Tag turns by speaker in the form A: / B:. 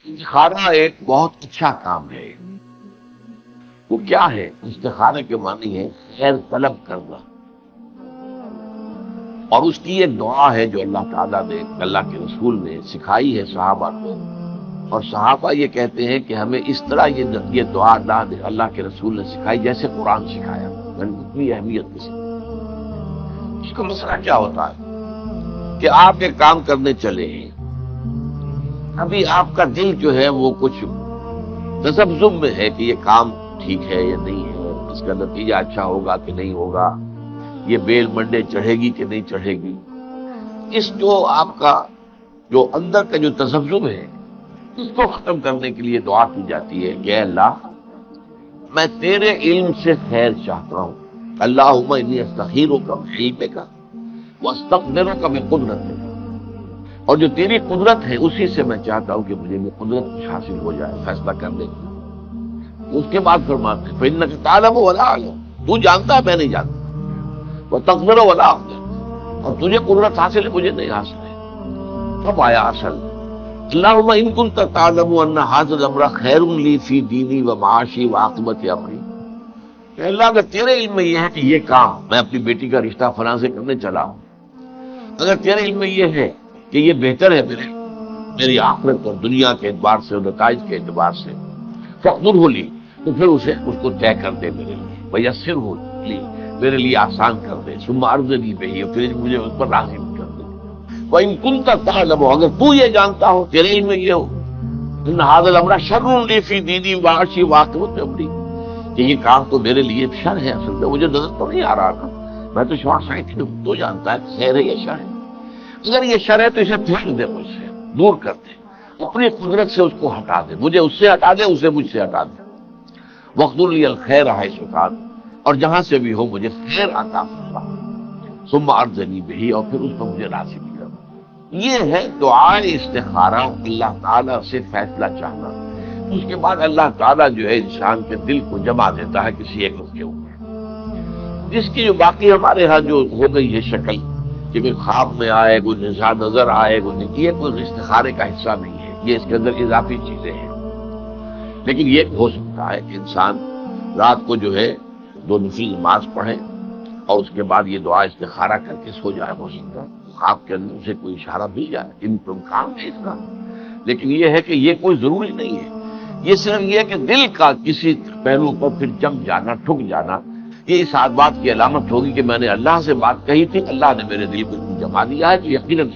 A: استخارہ ایک بہت اچھا کام ہے۔ وہ کیا ہے؟ استخارہ کے معنی ہے خیر طلب کرنا، اور اس کی ایک دعا ہے جو اللہ تعالیٰ نے، اللہ کے رسول نے سکھائی ہے صحابہ کو، اور صحابہ یہ کہتے ہیں کہ ہمیں اس طرح یہ دعا اللہ کے رسول نے سکھائی جیسے قرآن سکھایا، یعنی اتنی اہمیت کے ساتھ۔ اس کا مسئلہ کیا ہوتا ہے کہ آپ ایک کام کرنے چلے ہیں، ابھی آپ کا دل جو ہے وہ کچھ تذبذب میں ہے کہ یہ کام ٹھیک ہے یا نہیں ہے، اس کا نتیجہ اچھا ہوگا کہ نہیں ہوگا، یہ بیل منڈے چڑھے گی کہ نہیں چڑھے گی۔ اس جو آپ کا جو اندر کا جو تذبذب ہے، اس کو ختم کرنے کے لیے دعا کی جاتی ہے کہ اے اللہ، میں تیرے علم سے خیر چاہتا ہوں، اللہم انی استخیرک بعلمک واستقدرک بقدرتک، اور جو تیری قدرت ہے اسی سے میں چاہتا ہوں کہ مجھے یہ قدرت کچھ حاصل ہو جائے فیصلہ کرنے کی۔ اس کے بعد فرماتے ہیں فإنک تعلم ولا اعلم، تو جانتا ہے میں نہیں جانتا، وتقدر ولا اقدر، اور تجھے قدرت حاصل ہے مجھے نہیں حاصل ہے۔ تب آیا اصل اللہم ان کنت تعلم ان ھذا الامر خیر لی فی دینی ومعاشی وعاقبۃ امری، کہ اللہ اگر تیرے علم میں یہ ہے کہ یہ کام میں اپنی بیٹی کا رشتہ فلاں سے کرنے چلا ہوں، اگر تیرے علم میں یہ ہے کہ یہ بہتر ہے میری آخرت اور دنیا کے اعتبار سے اور نتائج کے اعتبار سے، فاقدرہ لی، تو پھر اس کو طے کر دے میرے لیے، ویسرہ لی، میرے لیے آسان کر دے، ثم ارضنی بہ، اور پھر مجھے اس پر راضی بھی کر دے۔ وَإِن كُنتَ تَعْلَمُ، اگر تو یہ جانتا ہو، تیرے علم میں یہ ہو، ان ھذا الامر شر لی فی دینی ومعاشی وعاقبۃ امری، کہ یہ کام تو میرے لیے شر ہے، اصل میں مجھے نظر تو نہیں آ رہا تھا، میں تو شوار سائنٹسٹ ہوں، تو جانتا ہے خیر ہے یا شر ہے۔ اگر یہ شر ہے تو اسے پھینک دے، مجھ سے دور کر دے، اپنی قدرت سے اس کو ہٹا دے، مجھے اس سے ہٹا دے، اسے مجھ سے ہٹا دے۔ وَاقْدُرْ لِيَ الْخَيْرَ حَيْثُ كَانَ، اور جہاں سے بھی ہو مجھے خیر عطا فرما، ثم ارضنی بہ، اور پھر اس پر مجھے راضی بھی کر۔ یہ ہے دعائے استخارہ، اللہ تعالیٰ سے فیصلہ چاہنا۔ اس کے بعد اللہ تعالیٰ جو ہے انسان کے دل کو جما دیتا ہے کسی ایک کے اوپر، جس کی جو باقی ہمارے ہاں جو ہو گئی ہے شکل کہ کوئی خواب میں آئے، کوئی نظر آئے، یہ کوئی استخارے کا حصہ نہیں ہے، یہ اس کے اندر اضافی چیزیں ہیں۔ لیکن یہ ہو سکتا ہے کہ انسان رات کو جو ہے 2 نفل نماز پڑھے اور اس کے بعد یہ دعا استخارہ کر کے سو جائے، ہو سکتا ہے خواب کے اندر اسے کوئی اشارہ مل جائے، امکان ہے اس کا۔ لیکن یہ ہے کہ یہ کوئی ضروری نہیں ہے، یہ صرف یہ ہے کہ دل کا کسی پہلو پر پھر جم جانا، ٹھک جانا، یہ اس بات کی علامت ہوگی کہ میں نے اللہ سے بات کہی تھی، اللہ نے میرے دل کو جما دیا ہے، تو یقیناً